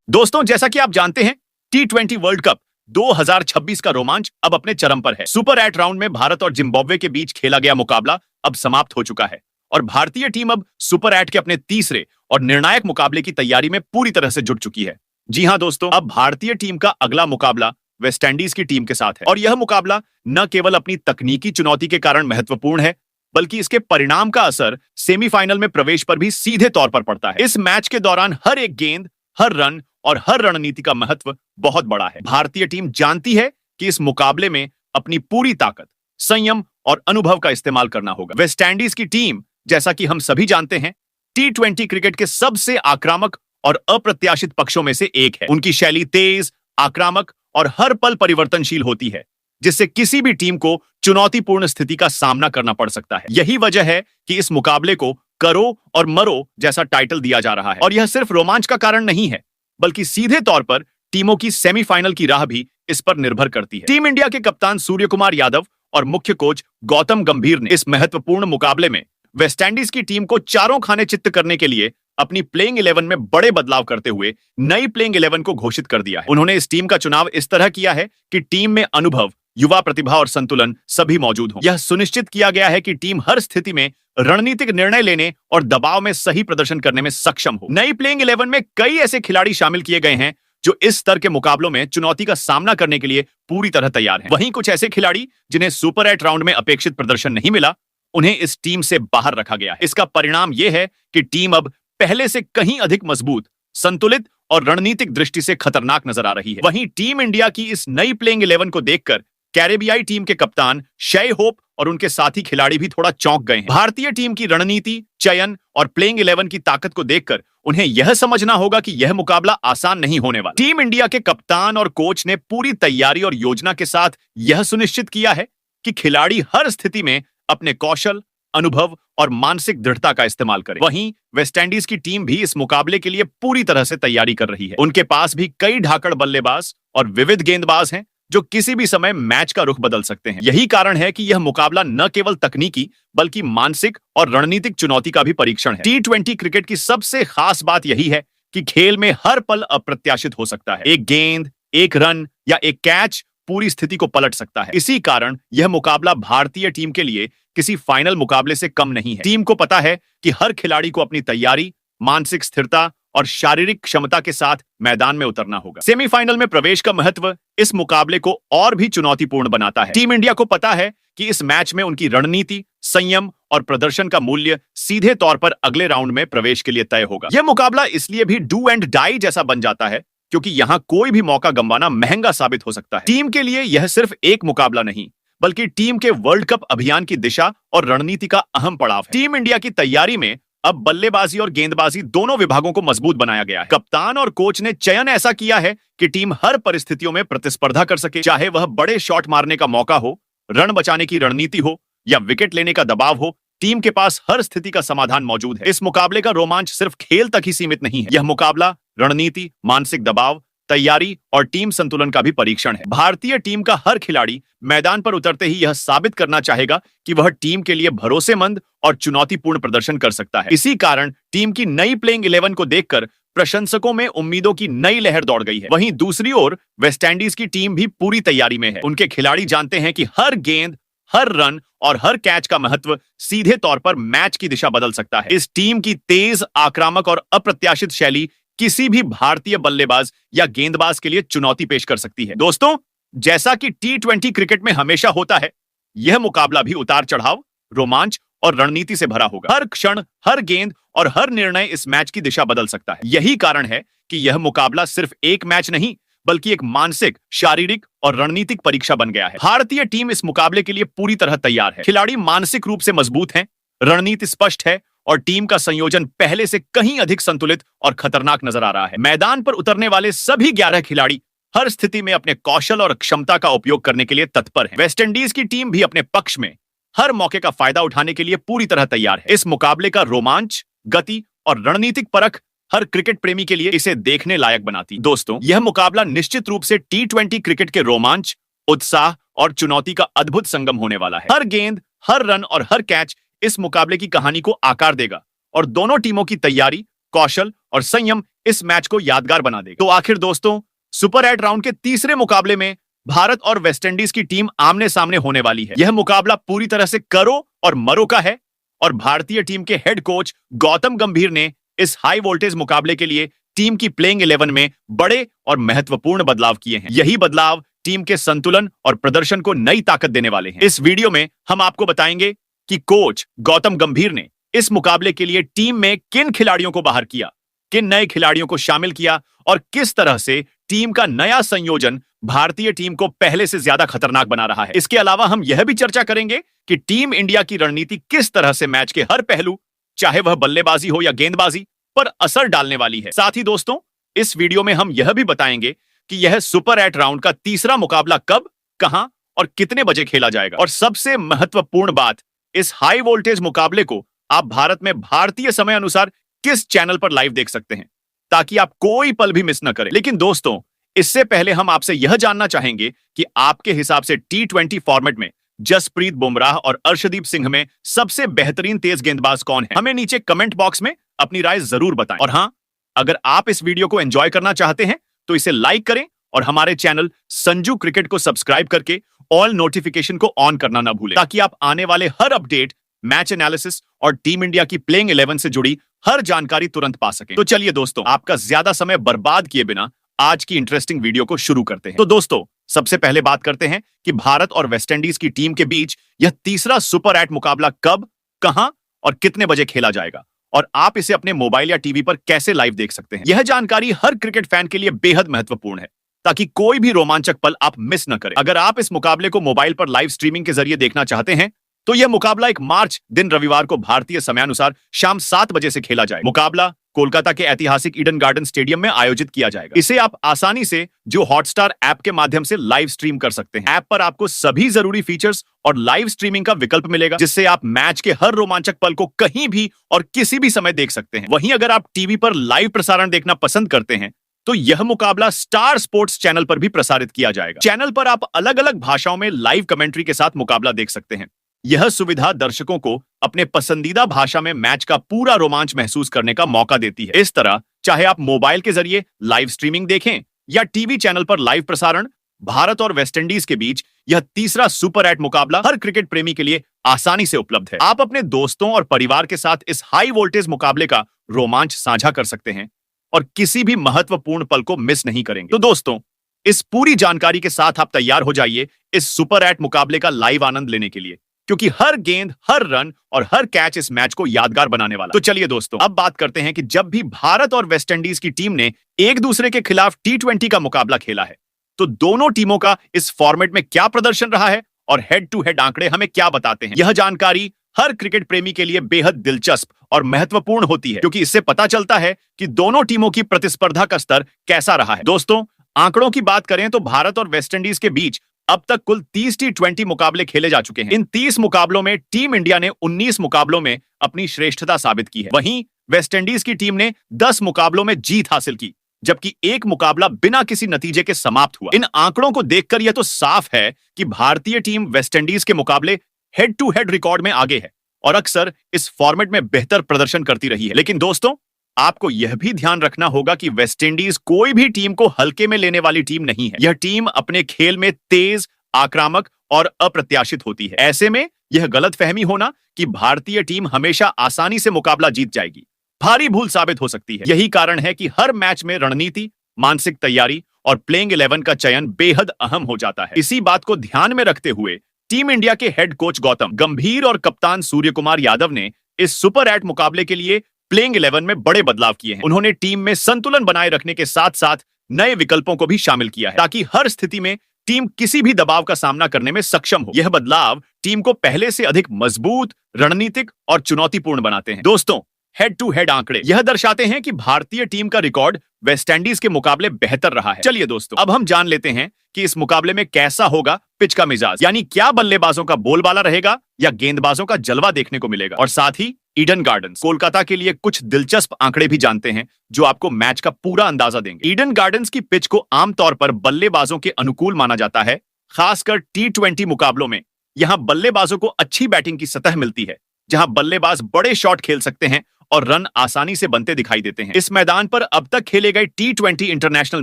दोस्तों, जैसा कि आप जानते हैं, T20 वर्ल्ड कप 2026 का रोमांच अब अपने चरम पर है। सुपर 8 राउंड में भारत और जिम्बाब्वे के बीच खेला गया मुकाबला अब समाप्त हो चुका है और भारतीय टीम अब सुपर 8 के अपने तीसरे और निर्णायक मुकाबले की तैयारी में पूरी तरह से जुट चुकी है। जी हां दोस्तों, अब भारतीय टीम का अगला मुकाबला वेस्टइंडीज की टीम के साथ है और यह मुकाबला न केवल अपनी तकनीकी चुनौती के कारण महत्वपूर्ण है, बल्कि इसके परिणाम का असर सेमीफाइनल में प्रवेश पर भी सीधे तौर पर पड़ता है। इस मैच के दौरान हर एक गेंद, हर रन और हर रणनीति का महत्व बहुत बड़ा है। भारतीय टीम जानती है कि इस मुकाबले में अपनी पूरी ताकत, संयम और अनुभव का इस्तेमाल करना होगा। वेस्टइंडीज की टीम, जैसा कि हम सभी जानते हैं, T20 क्रिकेट के सबसे आक्रामक और अप्रत्याशित पक्षों में से एक है। उनकी शैली तेज, आक्रामक और हर पल परिवर्तनशील होती है, जिससे किसी भी टीम को चुनौतीपूर्ण स्थिति का सामना करना पड़ सकता है। यही वजह है कि इस मुकाबले को करो और मरो जैसा टाइटल दिया जा रहा है और यह सिर्फ रोमांच का कारण नहीं है, बल्कि सीधे तौर पर टीमों की सेमीफाइनल की राह भी इस पर निर्भर करती है। टीम इंडिया के कप्तान सूर्य कुमार यादव और मुख्य कोच गौतम गंभीर ने इस महत्वपूर्ण मुकाबले में वेस्टइंडीज की टीम को चारों खाने चित्त करने के लिए अपनी प्लेइंग 11 में बड़े बदलाव करते हुए नई प्लेइंग 11 को घोषित कर दिया है। उन्होंने इस टीम का चुनाव इस तरह किया है कि टीम में अनुभव, युवा प्रतिभा और संतुलन सभी मौजूद हो। यह सुनिश्चित किया गया है कि टीम हर स्थिति में रणनीतिक निर्णय लेने और दबाव में सही प्रदर्शन करने में सक्षम हो। नई प्लेइंग 11 में कई ऐसे खिलाड़ी शामिल किए गए हैं जो इस स्तर के मुकाबलों में चुनौती का सामना करने के लिए पूरी तरह तैयार हैं। वहीं कुछ ऐसे खिलाड़ी जिन्हें सुपर 8 राउंड में अपेक्षित प्रदर्शन नहीं मिला, उन्हें इस टीम से बाहर रखा गया है। इसका परिणाम यह है कि टीम अब पहले से कहीं अधिक मजबूत, संतुलित और रणनीतिक दृष्टि से खतरनाक नजर आ रही है। वहीं टीम इंडिया की इस नई प्लेइंग 11 को देखकर कैरेबियाई टीम के कप्तान शय होप और उनके साथी खिलाड़ी भी थोड़ा चौंक गए हैं। भारतीय टीम की रणनीति, चयन और प्लेइंग 11 की ताकत को देखकर उन्हें यह समझना होगा कि यह मुकाबला आसान नहीं होने वाला। टीम इंडिया के कप्तान और कोच ने पूरी तैयारी और योजना के साथ यह सुनिश्चित किया है कि खिलाड़ी हर स्थिति में अपने कौशल, अनुभव और मानसिक दृढ़ता का इस्तेमाल करें। वहीं वेस्टइंडीज की टीम भी इस मुकाबले के लिए पूरी तरह से तैयारी कर रही है। उनके पास भी कई ढाकड़ बल्लेबाज और विविध गेंदबाज हैं जो किसी भी समय मैच का रुख बदल सकते हैं। यही कारण है कि यह मुकाबला न केवल तकनीकी बल्कि मानसिक और रणनीतिक चुनौती का भी परीक्षण है। T20 क्रिकेट की सबसे खास बात यही है कि खेल में हर पल अप्रत्याशित हो सकता है। एक गेंद, एक रन या एक कैच पूरी स्थिति को पलट सकता है। इसी कारण यह मुकाबला भारतीय टीम के लिए किसी फाइनल मुकाबले से कम नहीं है। टीम को पता है कि हर खिलाड़ी को अपनी तैयारी, मानसिक स्थिरता और शारीरिक क्षमता के साथ मैदान में उतरना होगा। सेमीफाइनल में प्रवेश का महत्व इस मुकाबले को और भी चुनौतीपूर्ण बनाता है। टीम इंडिया को पता है कि इस मैच में उनकी रणनीति, संयम और प्रदर्शन का मूल्य सीधे तौर पर अगले राउंड में प्रवेश के लिए तय होगा। यह मुकाबला इसलिए भी डू एंड डाई जैसा बन जाता है क्योंकि यहां कोई भी मौका गंवाना महंगा साबित हो सकता है। टीम के लिए यह सिर्फ एक मुकाबला नहीं, बल्कि टीम के वर्ल्ड कप अभियान की दिशा और रणनीति का अहम पड़ाव है। टीम इंडिया की तैयारी में अब बल्लेबाजी और गेंदबाजी दोनों विभागों को मजबूत बनाया गया है। कप्तान और कोच ने चयन ऐसा किया है कि टीम हर परिस्थितियों में प्रतिस्पर्धा कर सके, चाहे वह बड़े शॉट मारने का मौका हो, रन बचाने की रणनीति हो या विकेट लेने का दबाव हो। टीम के पास हर स्थिति का समाधान मौजूद है। इस मुकाबले का रोमांच सिर्फ खेल तक ही सीमित नहीं है। यह मुकाबला रणनीति, मानसिक दबाव, तैयारी और टीम संतुलन का भी परीक्षण है। भारतीय टीम का हर खिलाड़ी मैदान पर उतरते ही यह साबित करना चाहेगा कि वह टीम के लिए भरोसेमंद और चुनौतीपूर्ण प्रदर्शन कर सकता है। इसी कारण टीम की नई प्लेइंग 11 को देखकर प्रशंसकों में उम्मीदों की नई लहर दौड़ गई है। वहीं दूसरी ओर वेस्टइंडीज की टीम भी पूरी तैयारी में है। उनके खिलाड़ी जानते हैं कि हर गेंद, हर रन और हर कैच का महत्व सीधे तौर पर मैच की दिशा बदल सकता है। इस टीम की तेज, आक्रामक और अप्रत्याशित शैली किसी भी भारतीय बल्लेबाज या गेंदबाज के लिए चुनौती पेश कर सकती है। दोस्तों, जैसा कि T20 क्रिकेट में हमेशा होता है, यह मुकाबला भी उतार चढ़ाव, रोमांच और रणनीति से भरा होगा। हर क्षण, हर गेंद और हर निर्णय इस मैच की दिशा बदल सकता है। यही कारण है कि यह मुकाबला सिर्फ एक मैच नहीं, बल्कि एक मानसिक, शारीरिक और रणनीतिक परीक्षा बन गया है। भारतीय टीम इस मुकाबले के लिए पूरी तरह तैयार है। खिलाड़ी मानसिक रूप से मजबूत हैं, रणनीति स्पष्ट है और टीम का संयोजन पहले से कहीं अधिक संतुलित और खतरनाक नजर आ रहा है। मैदान पर उतरने वाले सभी 11 खिलाड़ी हर स्थिति में अपने कौशल और क्षमता का उपयोग करने के लिए तत्पर है। वेस्टइंडीज की टीम भी अपने पक्ष में हर मौके का फायदा उठाने के लिए पूरी तरह तैयार है। इस मुकाबले का रोमांच, गति और रणनीतिक परख हर क्रिकेट प्रेमी के लिए इसे देखने लायक बनाती है। दोस्तों, यह मुकाबला निश्चित रूप से T20 क्रिकेट के रोमांच, उत्साह और चुनौती का अद्भुत संगम होने वाला है। हर गेंद, हर रन और हर कैच इस मुकाबले की कहानी को आकार देगा और दोनों टीमों की तैयारी, कौशल और संयम इस मैच को यादगार बना देगा। तो आखिर दोस्तों, सुपर 8 राउंड के तीसरे मुकाबले में भारत और वेस्टइंडीज की टीम आमने सामने होने वाली है। यह मुकाबला पूरी तरह से करो और मरो का है और भारतीय टीम के हेड कोच गौतम गंभीर ने इस हाई वोल्टेज मुकाबले के लिए टीम की प्लेइंग 11 में बड़े और महत्वपूर्ण बदलाव किए हैं। यही बदलाव टीम के संतुलन और प्रदर्शन को नई ताकत देने वाले हैं। इस वीडियो में हम आपको बताएंगे कि कोच गौतम गंभीर ने इस मुकाबले के लिए टीम में किन खिलाड़ियों को बाहर किया, किन नए खिलाड़ियों को शामिल किया और किस तरह से टीम का नया संयोजन भारतीय टीम को पहले से ज्यादा खतरनाक बना रहा है। इसके अलावा हम यह भी चर्चा करेंगे कि टीम इंडिया की रणनीति किस तरह से मैच के हर पहलू, चाहे वह बल्लेबाजी हो या गेंदबाजी, पर असर डालने वाली है। साथ ही दोस्तों, इस वीडियो में हम यह भी बताएंगे कि यह सुपर 8 राउंड का तीसरा मुकाबला कब, कहां और कितने बजे खेला जाएगा। और सबसे महत्वपूर्ण बात, इस हाई वोल्टेज मुकाबले को आप भारत में भारतीय समय अनुसार किस चैनल पर लाइव देख सकते हैं, ताकि आप कोई पल भी मिस न करें। लेकिन दोस्तों, इससे पहले हम आपसे यह जानना चाहेंगे कि आपके हिसाब से T20 फॉर्मेट में जसप्रीत बुमराह और अर्शदीप सिंह में सबसे बेहतरीन तेज गेंदबाज कौन है? हमें नीचे कमेंट बॉक्स में अपनी राय जरूर बताएं। और हां, अगर आप इस वीडियो को एंजॉय करना चाहते हैं तो इसे लाइक करें और हमारे चैनल संजू क्रिकेट को सब्सक्राइब करके ऑल नोटिफिकेशन को ऑन करना ना भूलें, ताकि आप आने वाले हर अपडेट, मैच एनालिसिस और टीम इंडिया की प्लेइंग 11 से जुड़ी हर जानकारी तुरंत पा सकें। तो चलिए दोस्तों, आपका ज्यादा समय बर्बाद किए बिना आज की इंटरेस्टिंग वीडियो को शुरू करते हैं। तो दोस्तों, सबसे पहले बात करते हैं कि भारत और वेस्टइंडीज की टीम के बीच यह तीसरा सुपर 8 मुकाबला कब, कहां और कितने बजे खेला जाएगा और आप इसे अपने मोबाइल या टीवी पर कैसे लाइव देख सकते हैं। यह जानकारी हर क्रिकेट फैन के लिए बेहद महत्वपूर्ण है, ताकि कोई भी रोमांचक पल आप मिस न करें। अगर आप इस मुकाबले को मोबाइल पर लाइव स्ट्रीमिंग के जरिए देखना चाहते हैं तो यह मुकाबला 1 मार्च दिन रविवार को भारतीय समयानुसार शाम 7 बजे से खेला जाएगा। मुकाबला कोलकाता के ऐतिहासिक ईडन गार्डन स्टेडियम में आयोजित किया जाएगा। इसे आप आसानी से जो हॉटस्टार ऐप के माध्यम से लाइव स्ट्रीम कर सकते हैं। ऐप पर आपको सभी जरूरी फीचर्स और लाइव स्ट्रीमिंग का विकल्प मिलेगा, जिससे आप मैच के हर रोमांचक पल को कहीं भी और किसी भी समय देख सकते हैं। वहीं अगर आप टीवी पर लाइव प्रसारण देखना पसंद करते हैं तो यह मुकाबला स्टार स्पोर्ट्स चैनल पर भी प्रसारित किया जाएगा। चैनल पर आप अलग अलग भाषाओं में लाइव कमेंट्री के साथ मुकाबला देख सकते हैं। यह सुविधा दर्शकों को अपने पसंदीदा भाषा में मैच का पूरा रोमांच महसूस करने का मौका देती है। इस तरह चाहे आप मोबाइल के जरिए लाइव स्ट्रीमिंग देखें या टीवी चैनल पर लाइव प्रसारण, भारत और वेस्टइंडीज के बीच यह तीसरा सुपर 8 मुकाबला हर क्रिकेट प्रेमी के लिए आसानी से उपलब्ध है। आप अपने दोस्तों और परिवार के साथ इस हाई वोल्टेज मुकाबले का रोमांच साझा कर सकते हैं और किसी भी महत्वपूर्ण पल को मिस नहीं करेंगे। तो दोस्तों, इस पूरी जानकारी के साथ आप तैयार हो जाइए इस सुपर 8 मुकाबले का लाइव आनंद लेने के लिए, क्योंकि हर गेंद, हर रन और हर कैच इस मैच को यादगार बनाने वाला। तो चलिए दोस्तों, अब बात करते हैं कि जब भी भारत और वेस्टइंडीज की टीम ने एक दूसरे के खिलाफ T20 का मुकाबला खेला है तो दोनों टीमों का इस फॉर्मेट में क्या प्रदर्शन रहा है और हेड टू हेड आंकड़े हमें क्या बताते हैं। यह जानकारी हर क्रिकेट प्रेमी के लिए बेहद दिलचस्प और महत्वपूर्ण होती है, क्योंकि इससे पता चलता है कि दोनों टीमों की प्रतिस्पर्धा का स्तर कैसा रहा है। दोस्तों, आंकड़ों की बात करें तो भारत और वेस्टइंडीज के बीच अब तक कुल 30 T20 मुकाबले खेले जा चुके हैं। इन 30 मुकाबलों में टीम इंडिया ने 19 मुकाबलों में अपनी श्रेष्ठता साबित की है। वहीं वेस्टइंडीज की टीम ने 10 मुकाबलों में जीत हासिल की, जबकि एक मुकाबला बिना किसी नतीजे के समाप्त हुआ। इन आंकड़ों को देखकर यह तो साफ है कि भारतीय टीम वेस्टइंडीज के मुकाबले हेड टू हेड रिकॉर्ड में आगे है और अक्सर इस फॉर्मेट में बेहतर प्रदर्शन करती रही है। लेकिन दोस्तों, आपको यह भी ध्यान रखना होगा कि वेस्टइंडीज कोई भी टीम को हल्के में लेने वाली टीम नहीं है। यह टीम अपने खेल में तेज, आक्रामक और अप्रत्याशित होती है। ऐसे में यह गलतफहमी होना कि भारतीय टीम हमेशा आसानी से मुकाबला जीत जाएगी, भारी भूल साबित हो सकती है। यही कारण है कि हर मैच में रणनीति, मानसिक तैयारी और प्लेइंग 11 का चयन बेहद अहम हो जाता है। इसी बात को ध्यान में रखते हुए टीम इंडिया के हेड कोच गौतम गंभीर और कप्तान सूर्य कुमार यादव ने इस सुपर 8 मुकाबले के लिए प्लेइंग 11 में बड़े बदलाव किए हैं। उन्होंने टीम में संतुलन बनाए रखने के साथ साथ नए विकल्पों को भी शामिल किया है, ताकि हर स्थिति में टीम किसी भी दबाव का सामना करने में सक्षम हो। यह बदलाव टीम को पहले से अधिक मजबूत, रणनीतिक और चुनौतीपूर्ण बनाते हैं। दोस्तों, हेड टू हेड आंकड़े यह दर्शाते हैं कि भारतीय टीम का रिकॉर्ड वेस्टइंडीज के मुकाबले बेहतर रहा है। चलिए दोस्तों, अब हम जान लेते हैं कि इस मुकाबले में कैसा होगा पिच का मिजाज, यानी क्या बल्लेबाजों का बोलबाला रहेगा या गेंदबाजों का जलवा देखने को मिलेगा। और साथ ही ईडन गार्डन्स कोलकाता के लिए कुछ दिलचस्प आंकड़े भी जानते हैं जो आपको मैच का पूरा अंदाजा देंगे। ईडन गार्डन्स की पिच को आमतौर पर बल्लेबाजों के अनुकूल माना जाता है, खासकर T20 मुकाबलों में। यहां बल्लेबाजों को अच्छी बैटिंग की सतह मिलती है, जहां बल्लेबाज बड़े शॉट खेल सकते हैं और रन आसानी से बनते दिखाई देते हैं। इस मैदान पर अब तक खेले गए T20 इंटरनेशनल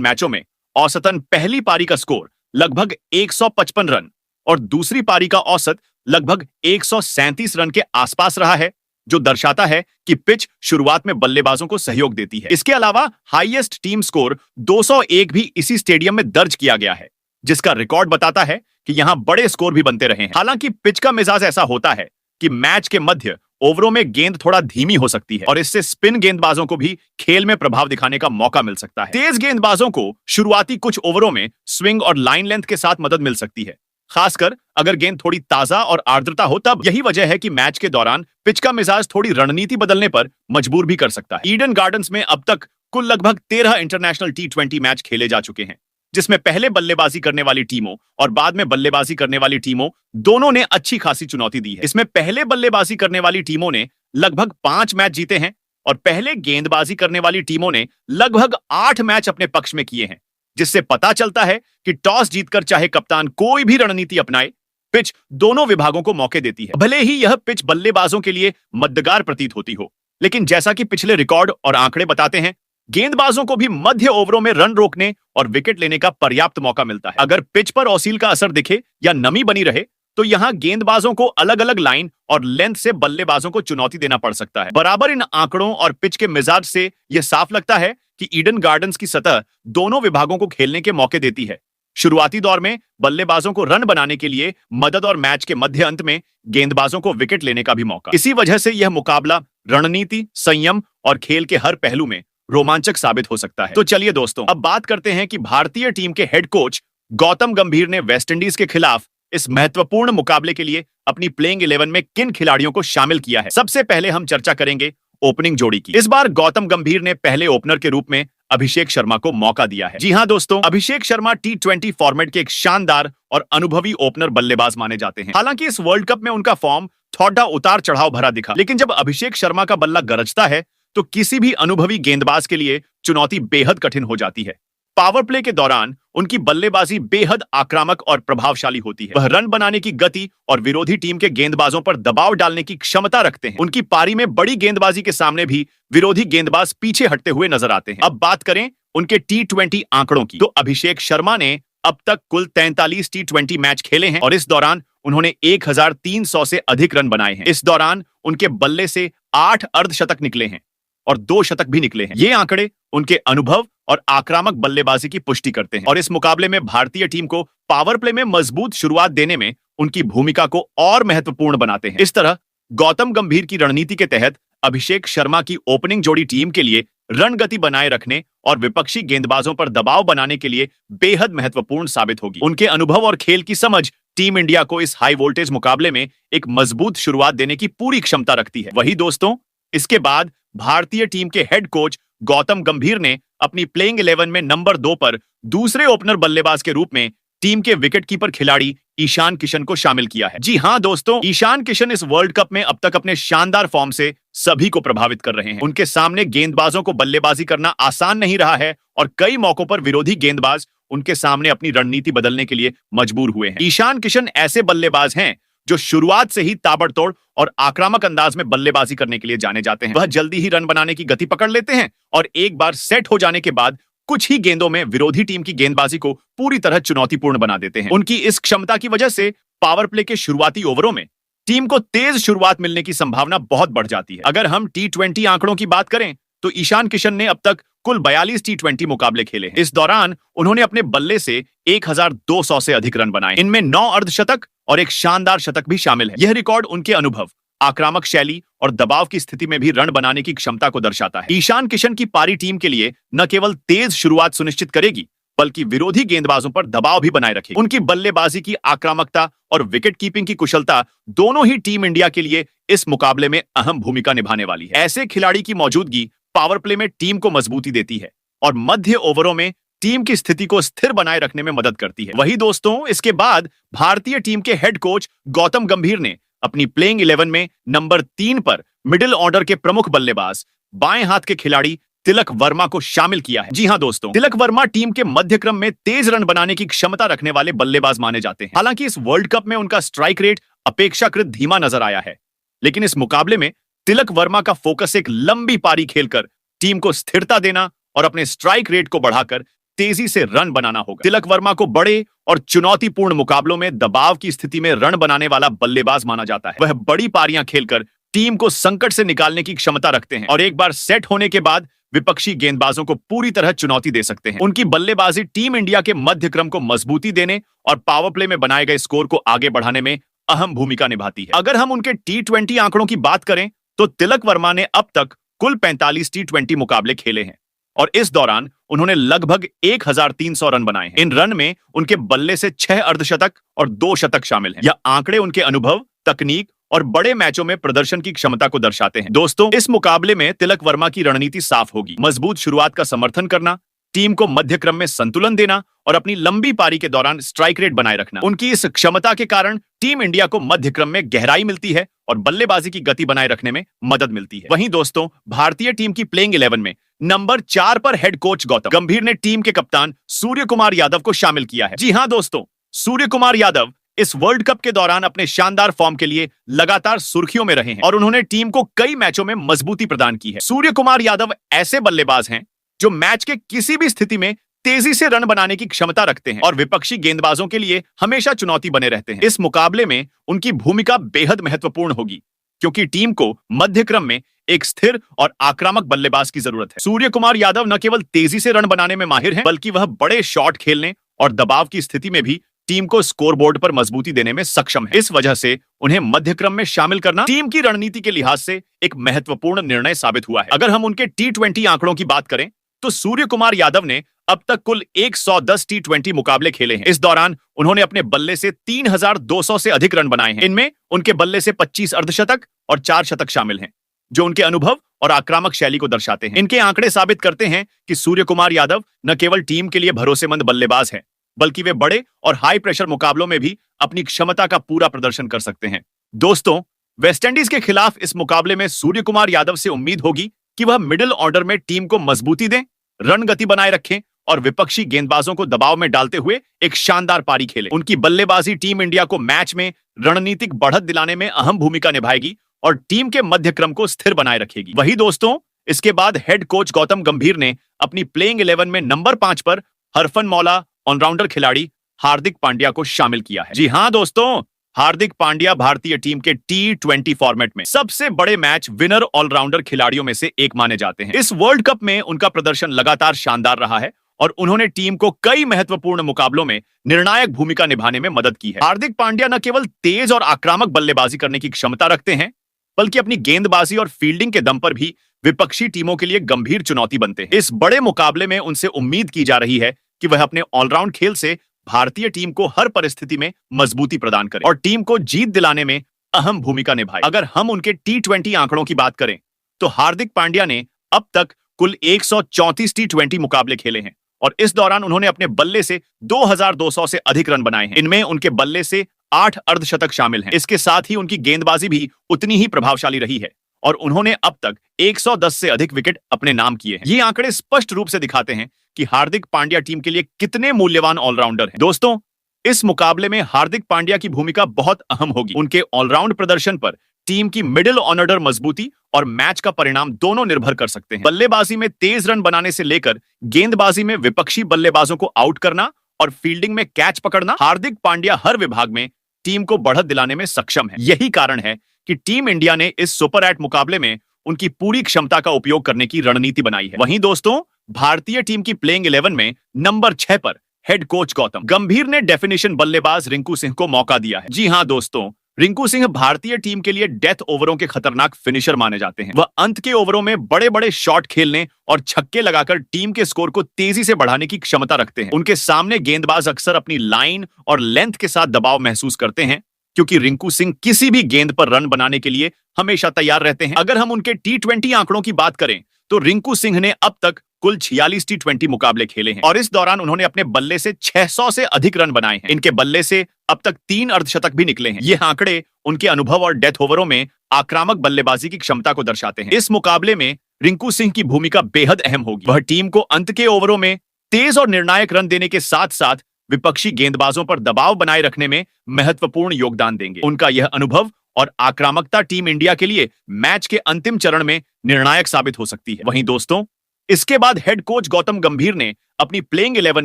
मैचों में औसतन पहली पारी का स्कोर लगभग 155 रन और दूसरी पारी का औसत लगभग 137 रन के आसपास रहा है, जो दर्शाता है कि पिच शुरुआत में बल्लेबाजों को सहयोग देती है। इसके अलावा हाईएस्ट टीम स्कोर 201 भी इसी स्टेडियम में दर्ज किया गया है, जिसका रिकॉर्ड बताता है कि यहां बड़े स्कोर भी बनते रहे हैं। हालांकि पिच का मिजाज ऐसा होता है कि मैच के मध्य ओवरों में गेंद थोड़ा धीमी हो सकती है और इससे स्पिन गेंदबाजों को भी खेल में प्रभाव दिखाने का मौका मिल सकता है। तेज गेंदबाजों को शुरुआती कुछ ओवरों में स्विंग और लाइन लेंथ के साथ मदद मिल सकती है, खासकर अगर गेंद थोड़ी ताजा और आर्द्रता हो तब। यही वजह है कि मैच के दौरान पिच का मिजाज थोड़ी रणनीति बदलने पर मजबूर भी कर सकता है। ईडन गार्डन्स में अब तक कुल लगभग 13 इंटरनेशनल T20 मैच खेले जा चुके हैं, जिसमें पहले बल्लेबाजी करने वाली टीमों और बाद में बल्लेबाजी करने वाली टीमों दोनों ने अच्छी खासी चुनौती दी है। इसमें पहले बल्लेबाजी करने वाली टीमों ने लगभग 5 मैच जीते हैं और पहले गेंदबाजी करने वाली टीमों ने लगभग 8 मैच अपने पक्ष में किए हैं, जिससे पता चलता है कि टॉस जीतकर चाहे कप्तान कोई भी रणनीति अपनाए, पिच दोनों विभागों को मौके देती है। भले ही यह पिच बल्लेबाजों के लिए मददगार प्रतीत होती हो, लेकिन जैसा कि पिछले रिकॉर्ड और आंकड़े बताते हैं, गेंदबाजों को भी मध्य ओवरों में रन रोकने और विकेट लेने का पर्याप्त मौका मिलता है। अगर पिच पर औसील का असर दिखे या नमी बनी रहे तो यहां गेंदबाजों को अलग अलग लाइन और लेंथ से बल्लेबाजों को चुनौती देना पड़ सकता है। बराबर इन आंकड़ों और पिच के मिजाज से यह साफ लगता है कि ईडन गार्डन्स की सतह दोनों विभागों को खेलने के मौके देती है। शुरुआती दौर में बल्लेबाजों को रन बनाने के लिए मदद और मैच के मध्य अंत में गेंदबाजों को विकेट लेने का भी मौका। इसी वजह से यह मुकाबला रणनीति, संयम और खेल के हर पहलू में रोमांचक साबित हो सकता है। तो चलिए दोस्तों, अब बात करते हैं कि भारतीय टीम के हेड कोच गौतम गंभीर ने वेस्टइंडीज के खिलाफ इस महत्वपूर्ण मुकाबले के लिए अपनी प्लेइंग 11 में किन खिलाड़ियों को शामिल किया है। सबसे पहले हम चर्चा करेंगे ओपनिंग जोड़ी की। इस बार गौतम गंभीर ने पहले ओपनर के रूप में अभिषेक शर्मा को मौका दिया है। जी हां दोस्तों, अभिषेक शर्मा T20 फॉर्मेट के एक शानदार और अनुभवी ओपनर बल्लेबाज माने जाते हैं। हालांकि इस वर्ल्ड कप में उनका फॉर्म थोड़ा उतार चढ़ाव भरा दिखा, लेकिन जब अभिषेक शर्मा का बल्ला गरजता है तो किसी भी अनुभवी गेंदबाज के लिए चुनौती बेहद कठिन हो जाती है। पावर प्ले के दौरान उनकी बल्लेबाजी बेहद आक्रामक और प्रभावशाली होती है। वह रन बनाने की गति और विरोधी टीम के गेंदबाजों पर दबाव डालने की क्षमता रखते हैं। उनकी पारी में बड़ी गेंदबाजी के सामने भी विरोधी गेंदबाज पीछे हटते हुए नजर आते हैं। अब बात करें उनके T20 आंकड़ों की, तो अभिषेक शर्मा ने अब तक कुल 43 T20 मैच खेले हैं और इस दौरान उन्होंने 1300 से अधिक रन बनाए हैं। इस दौरान उनके बल्ले से 8 अर्धशतक निकले हैं और 2 शतक भी निकले हैं। ये आंकड़े उनके अनुभव और आक्रामक बल्लेबाजी की पुष्टि करते हैं और इस मुकाबले में भारतीय टीम को पावर प्ले में मजबूत शुरुआत देने में उनकी भूमिका को और महत्वपूर्ण बनाते हैं। इस तरह गौतम गंभीर की रणनीति के तहत अभिषेक शर्मा की ओपनिंग जोड़ी टीम के लिए रन गति बनाए रखने और विपक्षी गेंदबाजों पर दबाव बनाने के लिए बेहद महत्वपूर्ण साबित होगी। उनके अनुभव और खेल की समझ टीम इंडिया को इस हाई वोल्टेज मुकाबले में एक मजबूत शुरुआत देने की पूरी क्षमता रखती है। वही दोस्तों, इसके बाद भारतीय टीम के हेड कोच गौतम गंभीर ने अपनी प्लेइंग 11 में नंबर 2 पर दूसरे ओपनर बल्लेबाज के रूप में टीम के विकेटकीपर खिलाड़ी ईशान किशन को शामिल किया है। जी हां दोस्तों, ईशान किशन इस वर्ल्ड कप में अब तक अपने शानदार फॉर्म से सभी को प्रभावित कर रहे हैं। उनके सामने गेंदबाजों को बल्लेबाजी करना आसान नहीं रहा है और कई मौकों पर विरोधी गेंदबाज उनके सामने अपनी रणनीति बदलने के लिए मजबूर हुए हैं। ईशान किशन ऐसे बल्लेबाज हैं जो शुरुआत से ही ताबड़तोड़ और आक्रामक अंदाज में बल्लेबाजी करने के लिए जाने जाते हैं। वह जल्दी ही रन बनाने की गति पकड़ लेते हैं और एक बार सेट हो जाने के बाद कुछ ही गेंदों में विरोधी टीम की गेंदबाजी को पूरी तरह चुनौतीपूर्ण बना देते हैं। उनकी इस क्षमता की वजह से पावर प्ले के शुरुआती ओवरों में टीम को तेज शुरुआत मिलने की संभावना बहुत बढ़ जाती है। अगर हम T20 आंकड़ों की बात करें तो ईशान किशन ने अब तक कुल 42 T20 मुकाबले खेले हैं। इस दौरान उन्होंने अपने बल्ले से 1200 से अधिक रन बनाए। इनमें 9 अर्धशतक और एक शानदार शतक भी शामिल है। यह रिकॉर्ड उनके अनुभव, आक्रामक शैली और दबाव की स्थिति में भी रन बनाने की क्षमता को दर्शाता है। ईशान किशन की पारी टीम के लिए न केवल तेज शुरुआत सुनिश्चित करेगी, बल्कि विरोधी गेंदबाजों पर दबाव भी बनाए रखेगी। उनकी बल्लेबाजी की आक्रामकता और विकेट कीपिंग की कुशलता दोनों ही टीम इंडिया के लिए इस मुकाबले में अहम भूमिका निभाने वाली है। ऐसे खिलाड़ी की मौजूदगी पावर प्ले में टीम को मजबूती देती है और मध्य ओवरों में टीम की स्थिति को स्थिर बनाए रखने में मदद करती है। वही दोस्तों, इसके बाद भारतीय टीम के हेड कोच गौतम गंभीर ने अपनी प्लेइंग 11 में नंबर 3 पर मिडिल ऑर्डर के प्रमुख बल्लेबाज बाएं हाथ के खिलाड़ी तिलक वर्मा को शामिल किया है। जी हां दोस्तों, तिलक वर्मा टीम के मध्य क्रम में तेज रन बनाने की क्षमता रखने वाले बल्लेबाज माने जाते हैं। हालांकि इस वर्ल्ड कप में उनका स्ट्राइक रेट अपेक्षाकृत धीमा नजर आया है, लेकिन इस मुकाबले में तिलक वर्मा का फोकस एक लंबी पारी खेलकर टीम को स्थिरता देना और अपने स्ट्राइक रेट को बढ़ाकर तेजी से रन बनाना होगा। तिलक वर्मा को बड़े और चुनौतीपूर्ण मुकाबलों में दबाव की स्थिति में रन बनाने वाला बल्लेबाज माना जाता है। वह बड़ी पारियां खेलकर टीम को संकट से निकालने की क्षमता रखते हैं और एक बार सेट होने के बाद विपक्षी गेंदबाजों को पूरी तरह चुनौती दे सकते हैं। उनकी बल्लेबाजी टीम इंडिया के मध्य क्रम को मजबूती देने और पावर प्ले में बनाए गए स्कोर को आगे बढ़ाने में अहम भूमिका निभाती है। अगर हम उनके T20 आंकड़ों की बात करें तो तिलक वर्मा ने अब तक कुल 45 T20 मुकाबले खेले हैं और इस दौरान उन्होंने लगभग 1300 रन बनाए हैं। इन रन में उनके बल्ले से 6 अर्धशतक और 2 शतक शामिल हैं। यह आंकड़े उनके अनुभव, तकनीक और बड़े मैचों में प्रदर्शन की क्षमता को दर्शाते हैं। दोस्तों, इस मुकाबले में तिलक वर्मा की रणनीति साफ होगी। मजबूत शुरुआत का समर्थन करना, टीम को मध्य क्रम में संतुलन देना और अपनी लंबी पारी के दौरान स्ट्राइक रेट बनाए रखना। उनकी इस क्षमता के कारण टीम इंडिया को मध्य क्रम में गहराई मिलती है और बल्लेबाजी की गति बनाए रखने में मदद मिलती है। वहीं दोस्तों, भारतीय टीम की प्लेइंग 11 में नंबर 4 पर हेड कोच गौतम गंभीर ने टीम के कप्तान सूर्य कुमार यादव को शामिल किया है। जी हां दोस्तों, सूर्य कुमार यादव इस वर्ल्ड कप के दौरान अपने शानदार फॉर्म के लिए लगातार सुर्खियों में रहे हैं और उन्होंने टीम को कई मैचों में मजबूती प्रदान की है। सूर्य कुमार यादव ऐसे बल्लेबाज हैं जो मैच के किसी भी स्थिति में तेजी से रन बनाने की क्षमता रखते हैं और विपक्षी गेंदबाजों के लिए हमेशा चुनौती बने रहते हैं। इस मुकाबले में उनकी भूमिका बेहद महत्वपूर्ण होगी क्योंकि टीम को मध्य क्रम में एक स्थिर और आक्रामक बल्लेबाज की जरूरत है। सूर्य कुमार यादव न केवल तेजी से रन बनाने में माहिर हैं, बल्कि वह बड़े शॉट खेलने और दबाव की स्थिति में भी टीम को स्कोरबोर्ड पर मजबूती देने में सक्षम है। इस वजह से उन्हें मध्य क्रम में शामिल करना टीम की रणनीति के लिहाज से एक महत्वपूर्ण निर्णय साबित हुआ है। अगर हम उनके T20 आंकड़ों की बात करें तो सूर्य कुमार यादव ने अब तक कुल 110 T20 मुकाबले खेले हैं। इस दौरान उन्होंने अपने बल्ले से 3200 से अधिक रन बनाए हैं। इनमें उनके बल्ले से 25 अर्धशतक और 4 शतक शामिल हैं, जो उनके अनुभव और आक्रामक शैली को दर्शाते हैं। इनके आंकड़े साबित करते हैं कि सूर्य कुमार यादव न केवल टीम के लिए भरोसेमंद बल्लेबाज हैं, बल्कि वे बड़े और हाई प्रेशर मुकाबलों में भी अपनी क्षमता का पूरा प्रदर्शन कर सकते हैं। दोस्तों, वेस्टइंडीज के खिलाफ इस मुकाबले में सूर्य कुमार यादव से उम्मीद होगी कि वह मिडिल ऑर्डर में टीम को मजबूती दें, रन गति बनाए रखें और विपक्षी गेंदबाजों को दबाव में डालते हुए एक शानदार पारी खेलें। उनकी बल्लेबाजी टीम इंडिया को मैच में रणनीतिक बढ़त दिलाने में अहम भूमिका निभाएगी और टीम के मध्य क्रम को स्थिर बनाए रखेगी। वही दोस्तों, इसके बाद हेड कोच गौतम गंभीर ने अपनी प्लेइंग 11 में नंबर 5 पर हरफन मौला ऑलराउंडर खिलाड़ी हार्दिक पांड्या को शामिल किया है। जी हां दोस्तों, हार्दिक पांड्या भारतीय टीम के T20 फॉर्मेट में सबसे बड़े मैच विनर ऑलराउंडर खिलाड़ियों में से एक माने जाते हैं। इस वर्ल्ड कप में उनका प्रदर्शन लगातार शानदार रहा है और उन्होंने टीम को कई महत्वपूर्ण मुकाबलों में निर्णायक भूमिका निभाने में मदद की है। हार्दिक पांड्या न केवल तेज और आक्रामक बल्लेबाजी करने की क्षमता रखते हैं, बल्कि अपनी गेंदबाजी और फील्डिंग के दम पर भी विपक्षी टीमों के लिए गंभीर चुनौती बनते हैं। इस बड़े मुकाबले में उनसे उम्मीद की जा रही है कि वह अपने ऑलराउंड खेल से भारतीय टीम को हर परिस्थिति में मजबूती प्रदान करे और टीम को जीत दिलाने में अहम भूमिका निभाए। अगर हम उनके T20 आंकड़ों की बात करें तो हार्दिक पांड्या ने अब तक कुल 134 T20 मुकाबले खेले हैं और इस दौरान उन्होंने अपने बल्ले से 2200 से अधिक रन बनाए हैं। इनमें उनके बल्ले से 8 अर्धशतक शामिल हैं। इसके साथ ही उनकी गेंदबाजी भी उतनी ही प्रभावशाली रही है और उन्होंने अब तक 110 से अधिक विकेट अपने नाम किए हैं। ये आंकड़े स्पष्ट रूप से दिखाते हैं कि हार्दिक पांड्या टीम के लिए कितने मूल्यवान ऑलराउंडर हैं। दोस्तों, इस मुकाबले में हार्दिक पांड्या की भूमिका बहुत अहम होगी। उनके ऑलराउंड प्रदर्शन पर टीम की मिडिल ऑर्डर मजबूती और मैच का परिणाम दोनों निर्भर कर सकते हैं। बल्लेबाजी में तेज रन बनाने से लेकर गेंदबाजी में विपक्षी बल्लेबाजों को आउट करना और फील्डिंग में कैच पकड़ना, हार्दिक पांड्या हर विभाग में टीम को बढ़त दिलाने में सक्षम है। यही कारण है कि टीम इंडिया ने इस सुपर 8 मुकाबले में उनकी पूरी क्षमता का उपयोग करने की रणनीति बनाई है। वहीं दोस्तों, भारतीय टीम की प्लेइंग 11 में नंबर 6 पर हेड कोच गौतम गंभीर ने डेफिनेशन बल्लेबाज रिंकू सिंह को मौका दिया है। जी हां दोस्तों, रिंकू सिंह भारतीय टीम के लिए डेथ ओवरों के खतरनाक फिनिशर माने जाते हैं। वह अंत के ओवरों में बड़े बड़े शॉट खेलने और छक्के लगाकर टीम के स्कोर को तेजी से बढ़ाने की क्षमता रखते हैं। उनके सामने गेंदबाज अक्सर अपनी लाइन और लेंथ के साथ दबाव महसूस करते हैं, क्योंकि रिंकू सिंह किसी भी गेंद पर रन बनाने के लिए हमेशा तैयार रहते हैं। अगर हम उनके T20 आंकड़ों की बात करें तो रिंकू सिंह ने अब तक कुल 46 T20 मुकाबले खेले हैं और इस दौरान उन्होंने अपने बल्ले से 600 से अधिक रन बनाए हैं। इनके बल्ले से अब तक 3 अर्धशतक भी निकले हैं। ये आंकड़े उनके अनुभव और डेथ ओवरों में आक्रामक बल्लेबाजी की क्षमता को दर्शाते हैं। इस मुकाबले में रिंकू सिंह की भूमिका बेहद अहम होगी। वह टीम को अंत के ओवरों में तेज और निर्णायक रन देने के साथ साथ विपक्षी गेंदबाजों पर दबाव बनाए रखने में महत्वपूर्ण योगदान देंगे। उनका यह अनुभव और आक्रामकता टीम इंडिया के लिए मैच के अंतिम चरण में निर्णायक साबित हो सकती है। वहीं दोस्तों, इसके बाद हेड कोच गौतम गंभीर ने अपनी प्लेइंग 11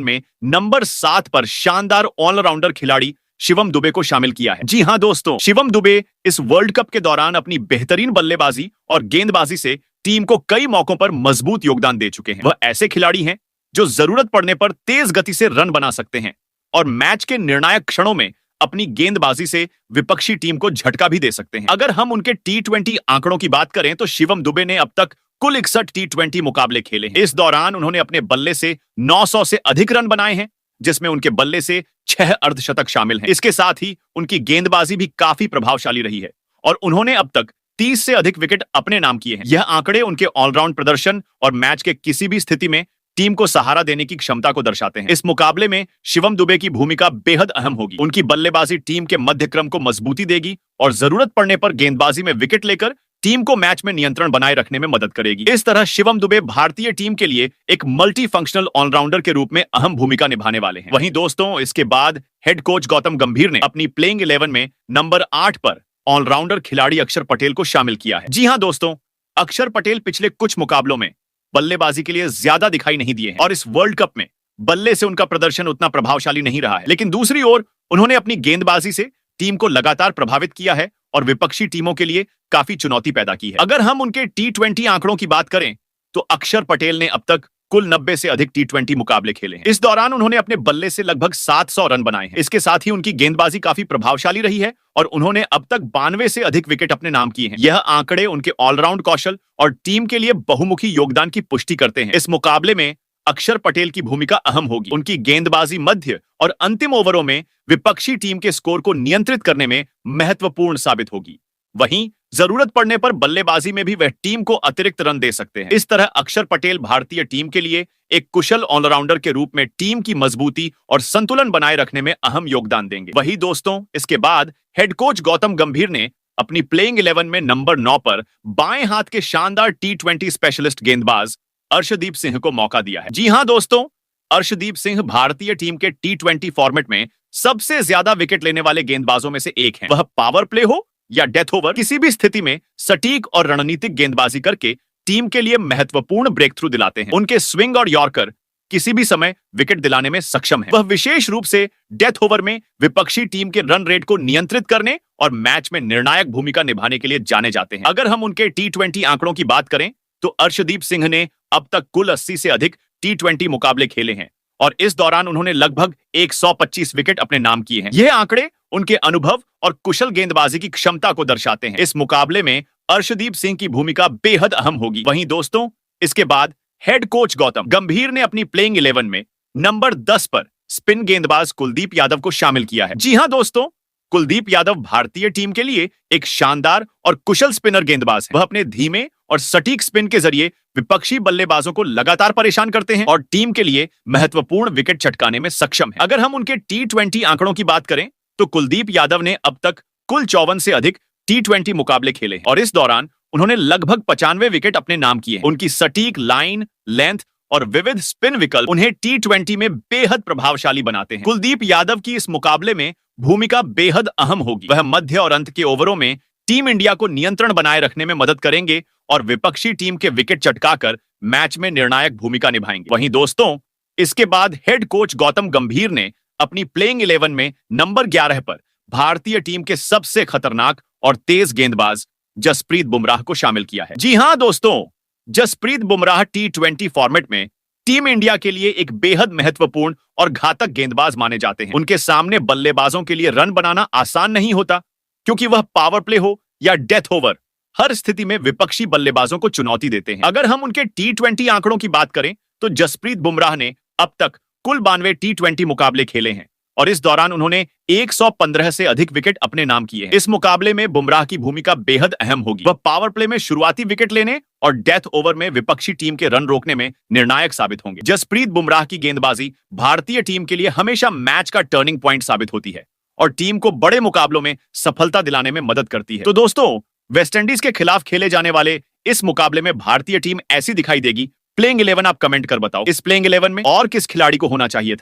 में नंबर 7 पर शानदार ऑलराउंडर खिलाड़ी शिवम दुबे को शामिल किया है। जी हां दोस्तों, शिवम दुबे इस वर्ल्ड कप के दौरान अपनी बेहतरीन बल्लेबाजी और गेंदबाजी से टीम को कई मौकों पर मजबूत योगदान दे चुके हैं। वह ऐसे खिलाड़ी हैं जो जरूरत पड़ने पर तेज गति से रन बना सकते हैं और मैच के निर्णायक क्षणों में अपनी गेंदबाजी से विपक्षी टीम को झटका भी दे सकते हैं। अगर हम उनके T20 आंकड़ों की बात करें तो शिवम दुबे ने अब तक कुल 61 T20 मुकाबले खेले हैं। इस दौरान उन्होंने अपने बल्ले से 900 से अधिक रन बनाए हैं, जिसमें उनके बल्ले से 6 अर्धशतक शामिल हैं। इसके साथ ही उनकी गेंदबाजी भी काफी प्रभावशाली रही है और उन्होंने अब तक 30 से अधिक विकेट अपने नाम किए हैं। यह आंकड़े उनके ऑलराउंड प्रदर्शन और मैच के किसी भी स्थिति में टीम को सहारा देने की क्षमता को दर्शाते हैं। इस मुकाबले में शिवम दुबे की भूमिका बेहद अहम होगी। उनकी बल्लेबाजी टीम के मध्य क्रम को मजबूती देगी और जरूरत पड़ने पर गेंदबाजी में विकेट लेकर टीम को मैच में नियंत्रण बनाए रखने में मदद करेगी। इस तरह शिवम दुबे भारतीय टीम के लिए एक मल्टी फंक्शनल ऑलराउंडर के रूप में अहम भूमिका निभाने वाले हैं। वहीं दोस्तों, इसके बाद हेड कोच गौतम गंभीर ने अपनी प्लेइंग 11 में नंबर 8 पर ऑलराउंडर खिलाड़ी अक्षर पटेल को शामिल किया है। जी हां दोस्तों, अक्षर पटेल पिछले कुछ मुकाबलों में बल्लेबाजी के लिए ज्यादा दिखाई नहीं दिए हैं और इस वर्ल्ड कप में बल्ले से उनका प्रदर्शन उतना प्रभावशाली नहीं रहा है। लेकिन दूसरी ओर उन्होंने अपनी गेंदबाजी से टीम को लगातार प्रभावित किया है और विपक्षी टीमों के लिए काफी चुनौती पैदा की है। अगर हम उनके T20 आंकड़ों की बात करें तो अक्षर पटेल ने अब तक कुल 90 से अधिक T20 मुकाबले खेले हैं। इस दौरान उन्होंने अपने बल्ले से लगभग 700 रन बनाए हैं। इसके साथ ही उनकी गेंदबाजी काफी प्रभावशाली रही है और उन्होंने अब तक 92 से अधिक विकेट अपने नाम किए हैं। यह आंकड़े उनके ऑलराउंड कौशल और टीम के लिए बहुमुखी योगदान की पुष्टि करते हैं। इस मुकाबले में अक्षर पटेल की भूमिका अहम होगी। उनकी गेंदबाजी मध्य और अंतिम ओवरों में विपक्षी टीम के स्कोर को नियंत्रित करने में महत्वपूर्ण साबित होगी। वहीं जरूरत पड़ने पर बल्लेबाजी में भी वह टीम को अतिरिक्त रन दे सकते हैं। इस तरह अक्षर पटेल भारतीय टीम के लिए एक कुशल ऑलराउंडर के रूप में टीम की मजबूती और संतुलन बनाए रखने में अहम योगदान देंगे। वहीं दोस्तों, इसके बाद हेड कोच गौतम गंभीर ने अपनी प्लेइंग 11 में नंबर 9 पर बाएं हाथ के शानदार T20 स्पेशलिस्ट गेंदबाज अर्शदीप सिंह को मौका दिया है। जी हां दोस्तों, अर्शदीप सिंह भारतीय टीम के T20 फॉर्मेट में सबसे ज्यादा विकेट लेने वाले गेंदबाजों में से एक हैं। वह पावर प्ले हो या डेथ ओवर, किसी भी स्थिति में सटीक और रणनीतिक गेंदबाजी करके टीम के लिए महत्वपूर्ण ब्रेक थ्रू दिलाते हैं। उनके स्विंग और यॉर्कर किसी भी समय विकेट दिलाने में सक्षम है। वह विशेष रूप से डेथ ओवर में विपक्षी टीम के रन रेट को नियंत्रित करने और मैच में निर्णायक भूमिका निभाने के लिए जाने जाते हैं। अगर हम उनके T20 आंकड़ों की बात करें तो अर्शदीप सिंह ने अब तक कुल 80 से अधिक T20 मुकाबले खेले हैं और इस दौरान उन्होंने लगभग 125 विकेट अपने नाम किए हैं। यह आंकड़े उनके अनुभव और कुशल गेंदबाजी की क्षमता को दर्शाते हैं। इस मुकाबले में अर्शदीप सिंह की भूमिका बेहद अहम होगी। वहीं दोस्तों, इसके बाद हेड कोच गौतम गंभीर ने अपनी प्लेइंग 11 में नंबर 10 पर स्पिन गेंदबाज कुलदीप यादव को शामिल किया है। जी हां दोस्तों, कुलदीप यादव भारतीय टीम के लिए एक शानदार और कुशल स्पिनर गेंदबाज है। वह अपने धीमे और सटीक स्पिन के जरिए विपक्षी बल्लेबाजों को लगातार परेशान करते हैं और टीम के लिए महत्वपूर्ण विकेट चटकाने में सक्षम है। अगर हम उनके T20 आंकड़ों की बात करें तो कुलदीप यादव ने अब तक कुल 54 से अधिक T20 मुकाबले खेले हैं और इस दौरान उन्होंने लगभग 95 विकेट अपने नाम किए हैं। उनकी सटीक लाइन, लेंथ और विविध स्पिन विकल्प उन्हें T20 में बेहद प्रभावशाली बनाते हैं। कुलदीप यादव की इस मुकाबले में भूमिका बेहद अहम होगी। वह मध्य और अंत के ओवरों में टीम इंडिया को नियंत्रण बनाए रखने में मदद करेंगे और विपक्षी टीम के विकेट चटकाकर मैच में निर्णायक भूमिका निभाएंगे। वहीं दोस्तों, इसके बाद हेड कोच गौतम गंभीर ने अपनी प्लेइंग 11 में नंबर 11 पर भारतीय टीम के सबसे खतरनाक और तेज गेंदबाज जसप्रीत बुमराह को शामिल किया है। जी हां दोस्तों, जसप्रीत बुमराह T20 फॉर्मेट में टीम इंडिया के लिए एक बेहद महत्वपूर्ण और घातक गेंदबाज माने जाते हैं। उनके सामने बल्लेबाजों के लिए रन बनाना आसान नहीं होता क्योंकि वह पावर प्ले हो या डेथ ओवर, हर स्थिति में विपक्षी बल्लेबाजों को चुनौती देते हैं। अगर हम उनके T20 आंकड़ों की बात करें तो जसप्रीत बुमराह ने अब तक कुल 92 T20 मुकाबले खेले हैं और इस दौरान उन्होंने 115 से अधिक विकेट अपने नाम किए हैं। इस मुकाबले में बुमराह की भूमिका बेहद अहम होगी। वह पावर प्ले में शुरुआती विकेट लेने और डेथ ओवर में विपक्षी टीम के रन रोकने में निर्णायक साबित होंगे। जसप्रीत बुमराह की गेंदबाजी भारतीय टीम के लिए हमेशा मैच का टर्निंग पॉइंट साबित होती है और टीम को बड़े मुकाबलों में सफलता दिलाने में मदद करती है। तो दोस्तों, वेस्टइंडीज के खिलाफ खेले जाने वाले इस मुकाबले में भारतीय टीम ऐसी दिखाई देगी। प्लेइंग 11 आप कमेंट कर बताओ, इस प्लेइंग 11 में और किस खिलाड़ी को होना चाहिए था।